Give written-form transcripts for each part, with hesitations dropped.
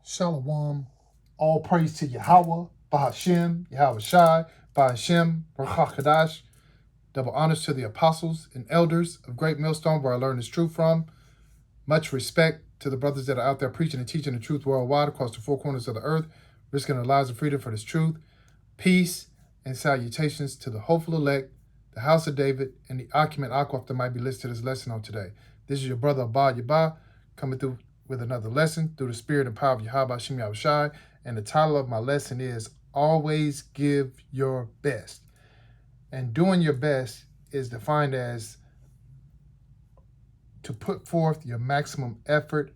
Shalom. All praise to Yahweh, Bahashem, Yahweh Shai, Bahashem, Baruch Double honors to the apostles and elders of Great Millstone, where I learned this truth from. Much respect to the brothers that are out there preaching and teaching the truth worldwide across the four corners of the earth, risking their lives and freedom for this truth. Peace and salutations to the hopeful elect, the house of David, and the occupant Aquaf that might be listed as lesson on today. This is your brother Abba Yabba coming through with another lesson through the spirit and power of Yahweh Shem Yahushai. And the title of my lesson is Always Give Your Best. And doing your best is defined as to put forth your maximum effort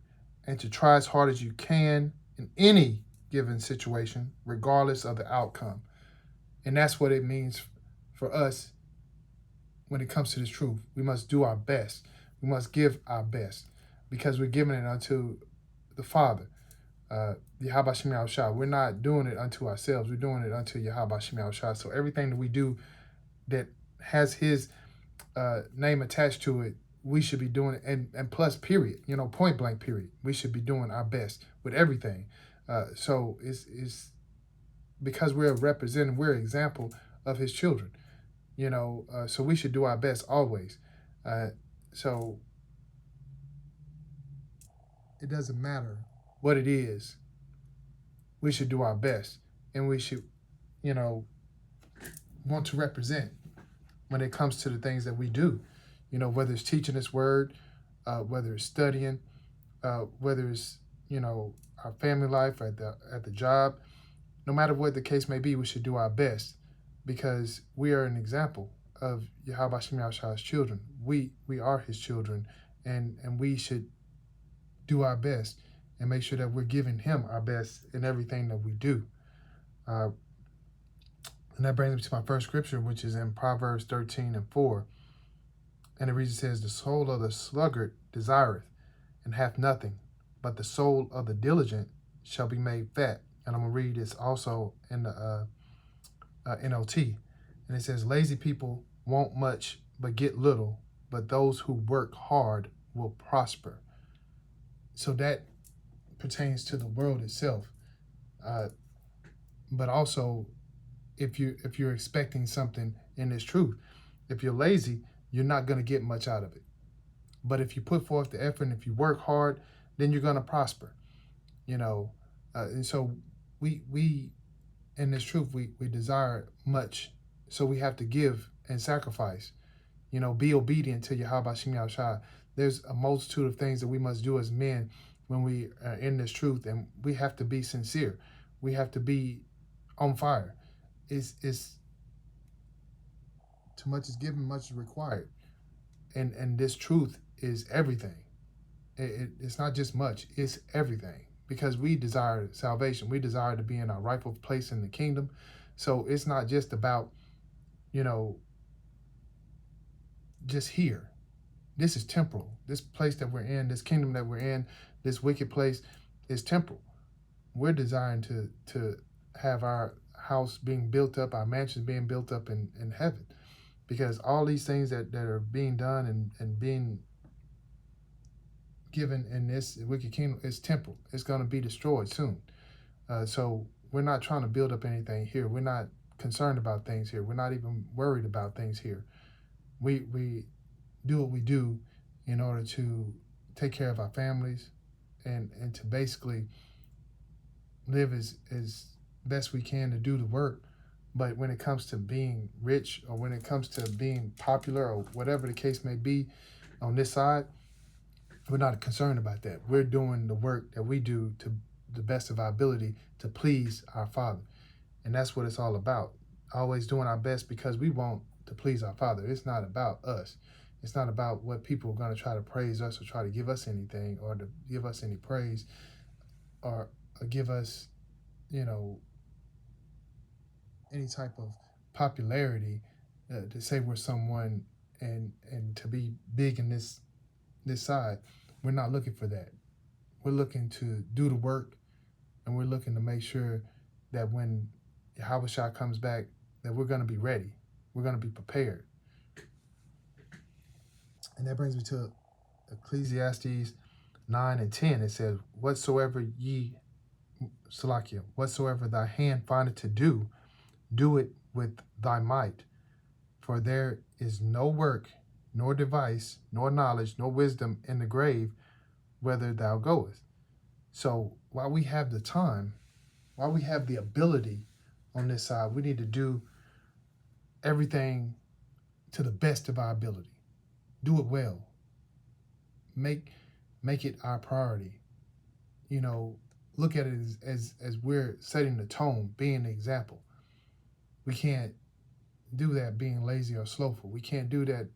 and to try as hard as you can in any given situation, regardless of the outcome. And that's what it means for us when it comes to this truth. We must do our best. We must give our best because we're giving it unto the Father, Yahweh Shem Yahushua. We're not doing it unto ourselves. We're doing it unto Yahweh Shem Yahushua. So everything that we do that has his name attached to it, we should be doing it. And plus, period, point blank, period. We should be doing our best with everything. So it's because we're a representative, we're an example of his children, so we should do our best always. So it doesn't matter what it is, we should do our best, and we should, want to represent when it comes to the things that we do, whether it's teaching this word, whether it's studying, whether it's, our family life at the job. No matter what the case may be, we should do our best because we are an example of Yahweh Shem Yahushua's children. We are his children, and we should do our best and make sure that we're giving him our best in everything that we do. And that brings me to my first scripture, which is in Proverbs 13:4. And it reads, it says, the soul of the sluggard desireth and hath nothing, but the soul of the diligent shall be made fat. And I'm going to read this also in the NLT. And it says, lazy people want much but get little, but those who work hard will prosper. So that pertains to the world itself. But also, if you're expecting something in this truth, if you're lazy, you're not going to get much out of it. But if you put forth the effort and if you work hard, then you're going to prosper. And so we in this truth, we desire much. So we have to give and sacrifice, be obedient to Yahweh Shem Yahushua. There's a multitude of things that we must do as men when we are in this truth, and we have to be sincere. We have to be on fire. It's too much is given, much is required. And this truth is everything. It's not just much, it's everything. Because we desire salvation. We desire to be in our rightful place in the kingdom. So it's not just about, just here. This is temporal. This place that we're in, this kingdom that we're in, this wicked place is temporal. We're desiring to have our house being built up, our mansions being built up in heaven. Because all these things that are being done and being given in this wicked kingdom is temporal. It's going to be destroyed soon. So we're not trying to build up anything here. We're not concerned about things here. We're not even worried about things here. We do what we do in order to take care of our families and to basically live as best we can to do the work. But when it comes to being rich or when it comes to being popular or whatever the case may be on this side, we're not concerned about that. We're doing the work that we do to the best of our ability to please our Father. And that's what it's all about. Always doing our best because we want to please our Father. It's not about us. It's not about what people are going to try to praise us or try to give us anything or to give us any praise or give us, any type of popularity to say we're someone and to be big in this side. We're not looking for that. We're looking to do the work, and we're looking to make sure that when Yahweh Shah comes back, that we're going to be ready. We're going to be prepared. And that brings me to Ecclesiastes 9:10. It says, whatsoever ye Salakia, whatsoever thy hand findeth to do, do it with thy might. For there is no work, nor device, nor knowledge, nor wisdom in the grave whither thou goest. So while we have the time, while we have the ability on this side, we need to do everything to the best of our ability. Do it well. Make it our priority. You know, look at it as we're setting the tone, being the example. We can't do that being lazy or slowful. We can't do that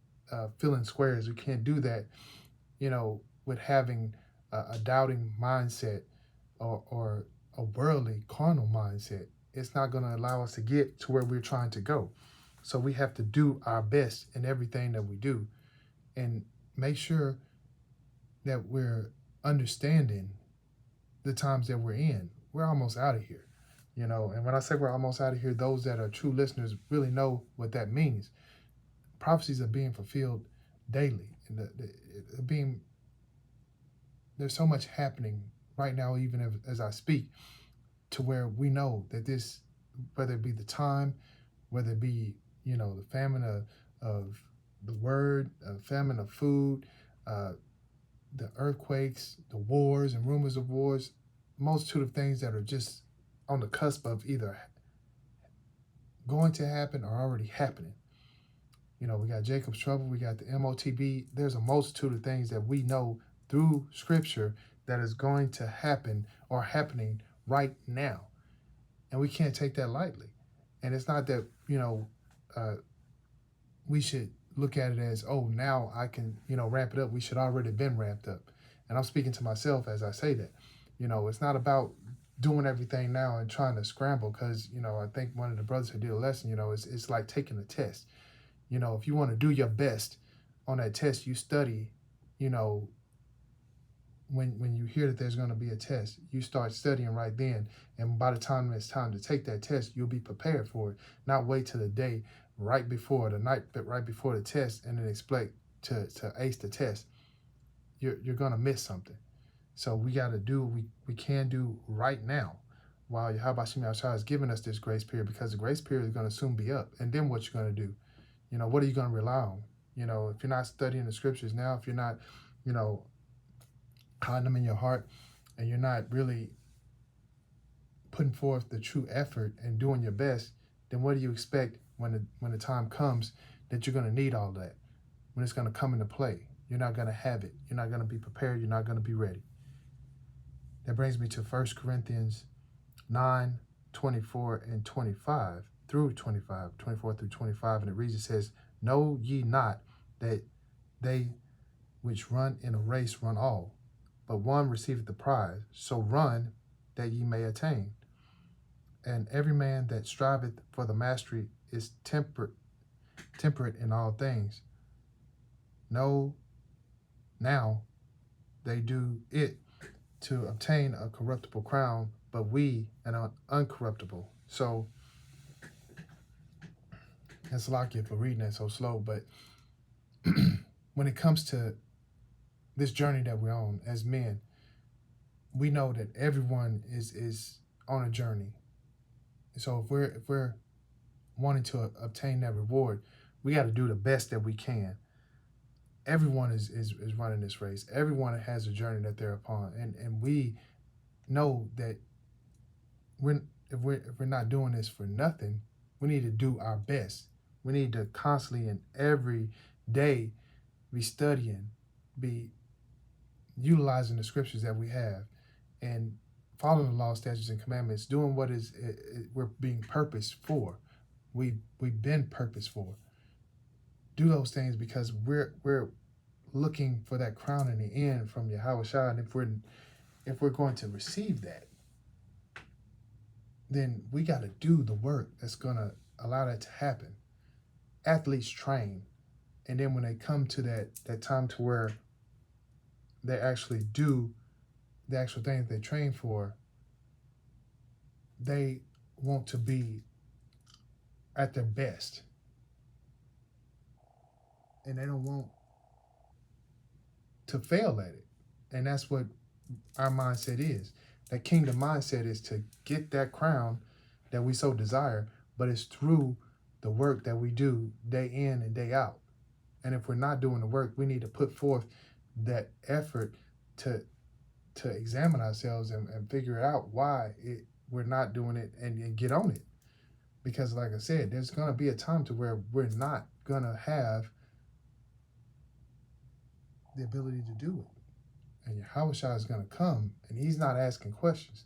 filling squares. We can't do that, with having a doubting mindset or a worldly, carnal mindset. It's not going to allow us to get to where we're trying to go. So we have to do our best in everything that we do and make sure that we're understanding the times that we're in. We're almost out of here, And when I say we're almost out of here, those that are true listeners really know what that means. Prophecies are being fulfilled daily, and there's so much happening right now, even as I speak, to where we know that this, whether it be the time, whether it be the famine of the word, famine of food, the earthquakes, the wars and rumors of wars, multitude of things that are just on the cusp of either going to happen or already happening. We got Jacob's trouble, we got the MOTB. There's a multitude of things that we know through Scripture that is going to happen or happening right now. And we can't take that lightly. And it's not that, we should look at it as, oh, now I can, ramp it up. We should already been ramped up. And I'm speaking to myself as I say that. It's not about doing everything now and trying to scramble because, I think one of the brothers who did a lesson, it's like taking a test. If you want to do your best on that test, you study, when you hear that there's going to be a test, you start studying right then. And by the time it's time to take that test, you'll be prepared for it. Not wait till the day right before, the night right before the test, and then expect to ace the test. You're going to miss something. So we got to do what we can do right now while Yahweh Shem Yahshua has given us this grace period, because the grace period is going to soon be up. And then what you're going to do? What are you going to rely on? If you're not studying the scriptures now, if you're not, hiding them in your heart, and you're not really putting forth the true effort and doing your best, then what do you expect when the time comes that you're going to need all that? When it's going to come into play, you're not going to have it. You're not going to be prepared. You're not going to be ready. That brings me to 1 Corinthians 9, 24 and 25 through 25, 24 through 25. And it reads, it says, know ye not that they which run in a race run all, but one receiveth the prize. So run that ye may attain. And every man that striveth for the mastery is temperate in all things. Know now they do it to obtain a corruptible crown, but we an uncorruptible. So that's lucky for reading that so slow, but when it comes to this journey that we're on as men, we know that everyone is on a journey. So if we're wanting to obtain that reward, we got to do the best that we can. Everyone is running this race. Everyone has a journey that they're upon, and we know that if we're not doing this for nothing, we need to do our best. We need to constantly and every day be studying, be utilizing the scriptures that we have, and following the law, statutes, and commandments, doing what we're being purposed for. We've been purposed for. Do those things because we're looking for that crown in the end from Yahweh Shah. And if we're going to receive that, then we got to do the work that's going to allow that to happen. Athletes train, and then when they come to that time to where they actually do the actual things they train for, they want to be at their best. And they don't want to fail at it. And that's what our mindset is. That kingdom mindset is to get that crown that we so desire, but it's through the work that we do day in and day out. And if we're not doing the work, we need to put forth that effort to examine ourselves and figure out we're not doing it and get on it. Because like I said, there's going to be a time to where we're not going to have the ability to do it. And Yahushua is going to come, and he's not asking questions.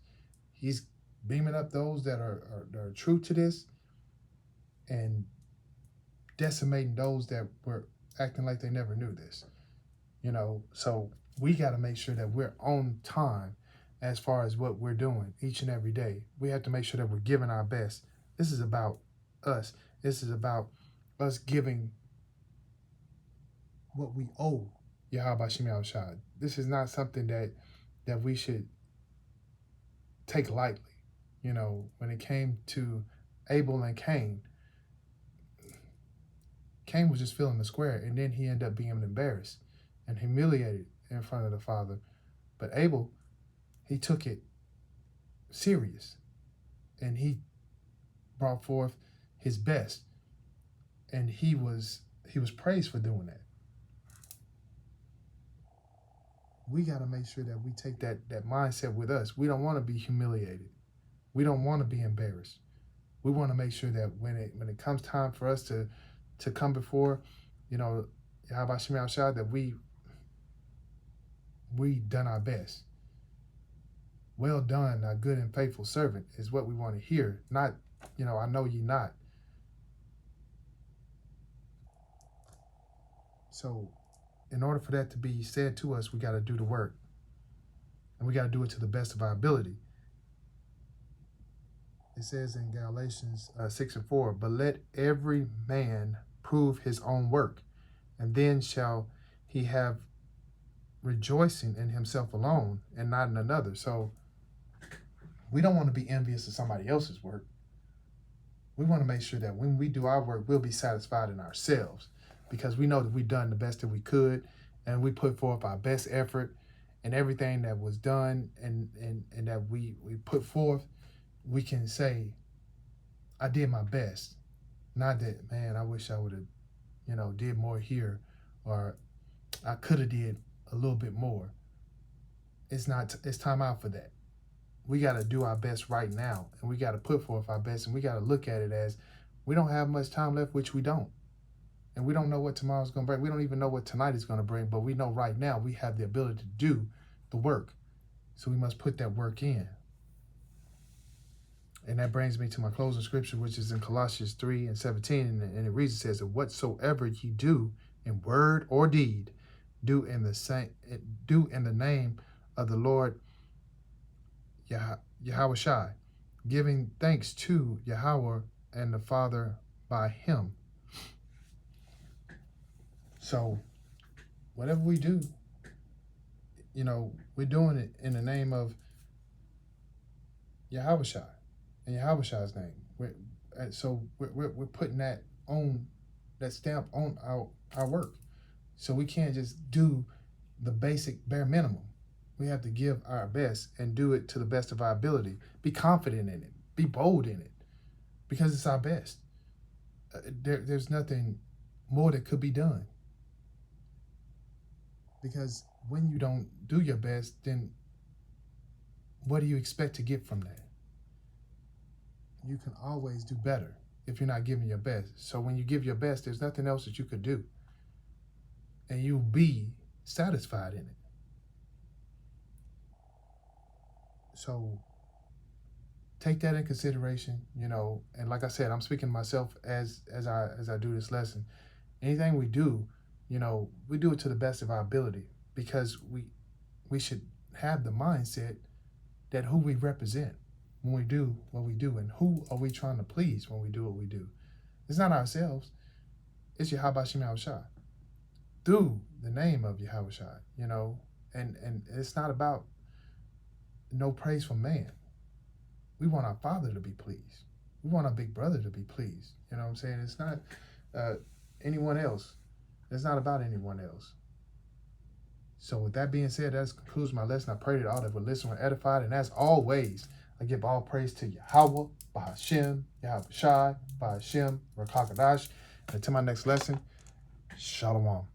He's beaming up those that are true to this and decimating those that were acting like they never knew this. So we got to make sure that we're on time as far as what we're doing each and every day. We have to make sure that we're giving our best. This is about us. This is about us giving what we owe Yahweh Shem Yahushua. This is not something that we should take lightly. When it came to Abel and Cain, Cain was just filling the square, and then he ended up being embarrassed and humiliated in front of the Father. But Abel, he took it serious, and he brought forth his best, and he was praised for doing that. We got to make sure that we take that mindset with us. We don't want to be humiliated. We don't want to be embarrassed. We want to make sure that when it comes time for us to come before, Yahweh Shem Yahushua, that we done our best. Well done, a good and faithful servant, is what we want to hear. Not, I know ye not. So in order for that to be said to us, we got to do the work. And we got to do it to the best of our ability. It says in Galatians 6:4, but let every man prove his own work, and then shall he have rejoicing in himself alone and not in another. So we don't want to be envious of somebody else's work. We want to make sure that when we do our work, we'll be satisfied in ourselves, because we know that we've done the best that we could, and we put forth our best effort, and everything that was done and that we put forth, we can say, I did my best. Not that, man, I wish I would have, did more here, or I could have did a little bit more. It's time out for that. We got to do our best right now, and we got to put forth our best, and we got to look at it as we don't have much time left, which we don't. And we don't know what tomorrow's going to bring. We don't even know what tonight is going to bring, but we know right now we have the ability to do the work. So we must put that work in. And that brings me to my closing scripture, which is in Colossians 3:17, and it reads, it says, whatsoever ye do in word or deed, do in the name of the Lord Yahushua, giving thanks to Yahweh and the Father by him. So whatever we do, we're doing it in the name of Yahushua, in Yahushua's name. We're putting that stamp on our work. So we can't just do the basic bare minimum. We have to give our best and do it to the best of our ability. Be confident in it. Be bold in it, because it's our best. There's nothing more that could be done. Because when you don't do your best, then what do you expect to get from that? You can always do better if you're not giving your best. So when you give your best, there's nothing else that you could do. And you'll be satisfied in it. So take that in consideration, and like I said, I'm speaking to myself as I do this lesson. Anything we do, we do it to the best of our ability, because we should have the mindset that who we represent when we do what we do, and who are we trying to please when we do what we do. It's not ourselves. It's Yahweh Shem Yahushua, through the name of Yahushua, and it's not about no praise from man. We want our Father to be pleased. We want our big brother to be pleased. You know what I'm saying? It's not anyone else. It's not about anyone else. So with that being said, that concludes my lesson. I pray that all that will listen were edified. And as always, I give all praise to Yahweh, Bahashem, Yahweh Shai, Bahashem, Rakakadash. And until my next lesson, Shalom.